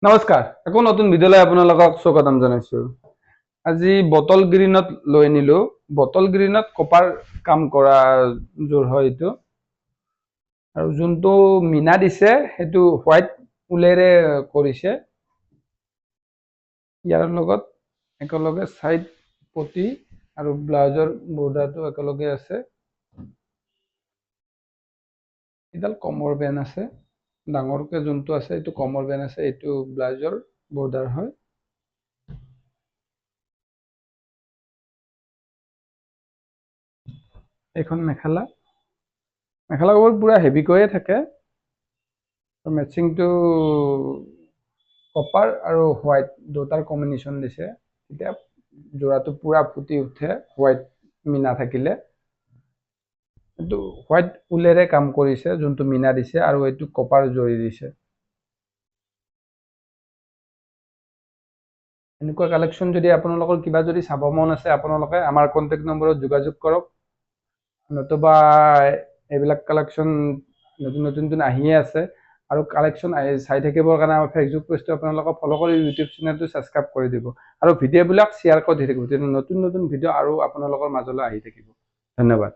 নমস্কাৰ আকৌ নতুন ভিডিঅ'লৈ আপোনালোকক স্বাগতম জনাইছো। আজি বটল গ্ৰীণত লৈ নিলো। বটল গ্ৰীণত কপাৰ কাম কৰা জোৰ হয় এইটো, আৰু যোনটো মিনা দিছে সেইটো হোৱাইট উলেৰে কৰিছে। ইয়াৰ লগত একেলগে সাইড পটি আৰু ব্লাউজৰ বৰ্ডাৰটো একেলগে আছে। এডাল কমৰ বেন আছে, ডাঙৰকে যোনটো আছে এইটো কমৰ বেন আছে, এইটো ব্লাউজৰ বৰ্ডাৰ হয়। এইখন মেখেলা কাপোৰ পুৰা হেভিকৈয়ে থাকে। মেচিংটো কপাৰ আৰু হোৱাইট দুটাৰ কম্বিনেশ্যন দিছে, এতিয়া যোৰাটো পুৰা ফুটি উঠে হোৱাইট মিনা থাকিলে। এইটো হোৱাইট উলেৰে কাম কৰিছে, যোনটো মিনা দিছে, আৰু এইটো কপাৰ জৰি দিছে। এনেকুৱা কালেকশ্যন যদি আপোনালোকৰ কিবা যদি চাব মন আছে, আপোনালোকে আমাৰ কণ্টেক্ট নম্বৰত যোগাযোগ কৰক। নতুবা এইবিলাক কালেকশ্যন নতুন আহিয়ে আছে, আৰু কালেকশ্যন চাই থাকিবৰ কাৰণে আমাৰ ফেচবুক পেজটো আপোনালোকক ফ'ল' কৰি ইউটিউব চেনেলটো ছাবস্ক্ৰাইব কৰি দিব, আৰু ভিডিঅ'বিলাক শ্বেয়াৰ কৰি দি থাকিব, নতুন ভিডিঅ' আৰু আপোনালোকৰ মাজলৈ আহি থাকিব। ধন্যবাদ।